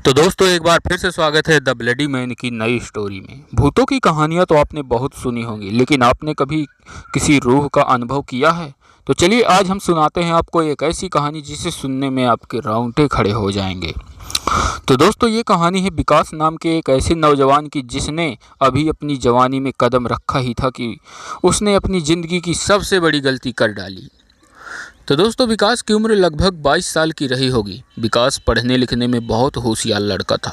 तो दोस्तों एक बार फिर से स्वागत है द ब्लडी मैन की नई स्टोरी में। भूतों की कहानियां तो आपने बहुत सुनी होंगी, लेकिन आपने कभी किसी रूह का अनुभव किया है? तो चलिए आज हम सुनाते हैं आपको एक ऐसी कहानी जिसे सुनने में आपके रोंगटे खड़े हो जाएंगे। तो दोस्तों ये कहानी है विकास नाम के एक ऐसे नौजवान की जिसने अभी अपनी जवानी में कदम रखा ही था कि उसने अपनी ज़िंदगी की सबसे बड़ी गलती कर डाली। तो दोस्तों विकास की उम्र लगभग 22 साल की रही होगी। विकास पढ़ने लिखने में बहुत होशियार लड़का था।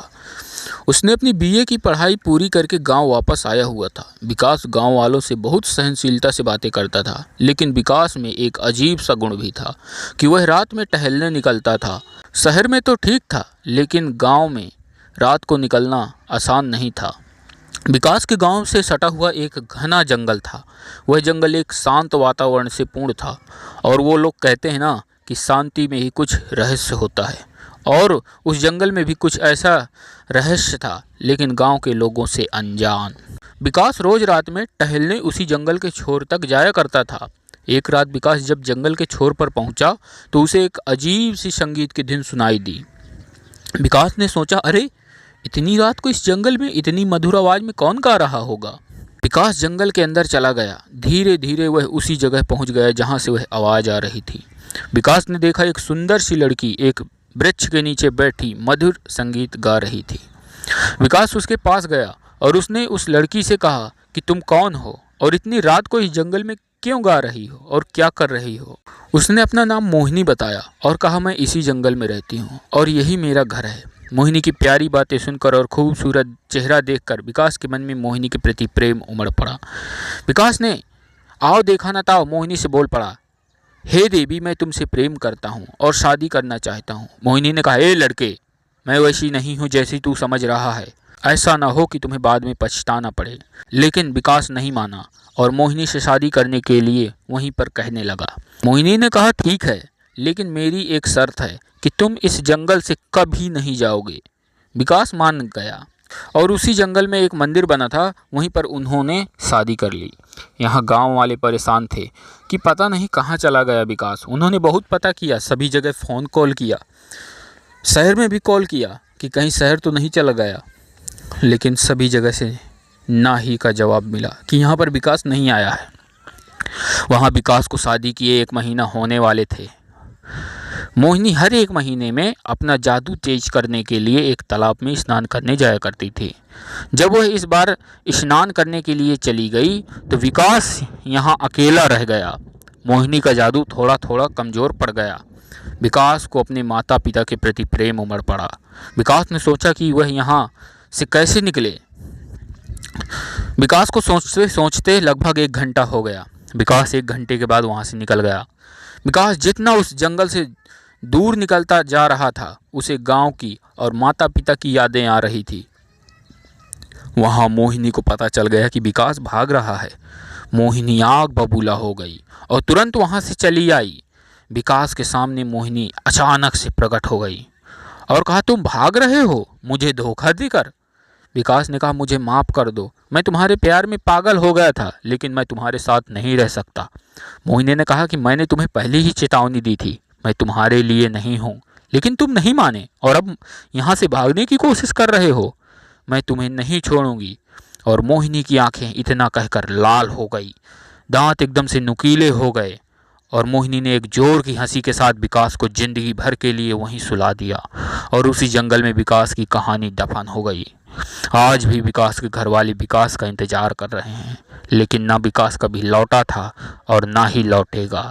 उसने अपनी बीए की पढ़ाई पूरी करके गांव वापस आया हुआ था। विकास गांव वालों से बहुत सहनशीलता से बातें करता था, लेकिन विकास में एक अजीब सा गुण भी था कि वह रात में टहलने निकलता था। शहर में तो ठीक था, लेकिन गांव में रात को निकलना आसान नहीं था। विकास के गांव से सटा हुआ एक घना जंगल था। वह जंगल एक शांत वातावरण से पूर्ण था, और वो लोग कहते हैं ना कि शांति में ही कुछ रहस्य होता है। और उस जंगल में भी कुछ ऐसा रहस्य था, लेकिन गांव के लोगों से अनजान। विकास रोज रात में टहलने उसी जंगल के छोर तक जाया करता था। एक रात विकास जब जंगल के छोर पर पहुंचा तो उसे एक अजीब सी संगीत की धुन सुनाई दी। विकास ने सोचा, अरे इतनी रात को इस जंगल में इतनी मधुर आवाज में कौन गा रहा होगा। विकास जंगल के अंदर चला गया। धीरे धीरे वह उसी जगह पहुंच गया जहां से वह आवाज आ रही थी। विकास ने देखा एक सुंदर सी लड़की एक वृक्ष के नीचे बैठी मधुर संगीत गा रही थी। विकास उसके पास गया और उसने उस लड़की से कहा कि तुम कौन हो और इतनी रात को इस जंगल में क्यों गा रही हो और क्या कर रही हो। उसने अपना नाम मोहिनी बताया और कहा, मैं इसी जंगल में रहती हूँ और यही मेरा घर है। मोहिनी की प्यारी बातें सुनकर और खूबसूरत चेहरा देखकर विकास के मन में मोहिनी के प्रति प्रेम उमड़ पड़ा। विकास ने आओ देखा ना ताओ मोहिनी से बोल पड़ा, हे देवी, मैं तुमसे प्रेम करता हूँ और शादी करना चाहता हूँ। मोहिनी ने कहा, ए लड़के, मैं वैसी नहीं हूँ जैसी तू समझ रहा है। ऐसा ना हो कि तुम्हें बाद में पछताना पड़े। लेकिन विकास नहीं माना और मोहिनी से शादी करने के लिए वहीं पर कहने लगा। मोहिनी ने कहा, ठीक है, लेकिन मेरी एक शर्त है कि तुम इस जंगल से कभी नहीं जाओगे। विकास मान गया और उसी जंगल में एक मंदिर बना था, वहीं पर उन्होंने शादी कर ली। यहाँ गांव वाले परेशान थे कि पता नहीं कहाँ चला गया विकास। उन्होंने बहुत पता किया, सभी जगह फ़ोन कॉल किया, शहर में भी कॉल किया कि कहीं शहर तो नहीं चला गया, लेकिन सभी जगह से ना ही का जवाब मिला कि यहाँ पर विकास नहीं आया है। वहाँ विकास को शादी किए 1 महीना होने वाले थे। मोहिनी हर 1 महीने में अपना जादू तेज करने के लिए एक तालाब में स्नान करने जाया करती थी। जब वह इस बार स्नान करने के लिए चली गई तो विकास यहाँ अकेला रह गया। मोहिनी का जादू थोड़ा थोड़ा कमज़ोर पड़ गया। विकास को अपने माता पिता के प्रति प्रेम उमड़ पड़ा। विकास ने सोचा कि वह यहाँ से कैसे निकले। विकास को सोचते सोचते लगभग 1 घंटा हो गया। विकास 1 घंटे के बाद वहाँ से निकल गया। विकास जितना उस जंगल से दूर निकलता जा रहा था, उसे गांव की और माता पिता की यादें आ रही थी। वहाँ मोहिनी को पता चल गया कि विकास भाग रहा है। मोहिनी आग बबूला हो गई और तुरंत वहाँ से चली आई। विकास के सामने मोहिनी अचानक से प्रकट हो गई और कहा, तुम भाग रहे हो मुझे धोखा देकर। विकास ने कहा, मुझे माफ़ कर दो, मैं तुम्हारे प्यार में पागल हो गया था, लेकिन मैं तुम्हारे साथ नहीं रह सकता। मोहिनी ने कहा कि मैंने तुम्हें पहले ही चेतावनी दी थी, मैं तुम्हारे लिए नहीं हूँ, लेकिन तुम नहीं माने और अब यहाँ से भागने की कोशिश कर रहे हो। मैं तुम्हें नहीं छोड़ूंगी। और मोहिनी की आंखें इतना कहकर लाल हो गई, दांत एकदम से नुकीले हो गए और मोहिनी ने एक जोर की हंसी के साथ विकास को जिंदगी भर के लिए वहीं सुला दिया और उसी जंगल में विकास की कहानी दफन हो गई। आज भी विकास के घर वाले विकास का इंतजार कर रहे हैं, लेकिन ना विकास कभी लौटा था और ना ही लौटेगा।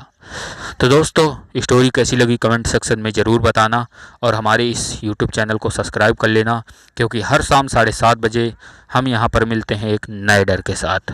तो दोस्तों स्टोरी कैसी लगी कमेंट सेक्शन में ज़रूर बताना और हमारे इस यूट्यूब चैनल को सब्सक्राइब कर लेना, क्योंकि हर शाम 7:30 बजे हम यहाँ पर मिलते हैं एक नए डर के साथ।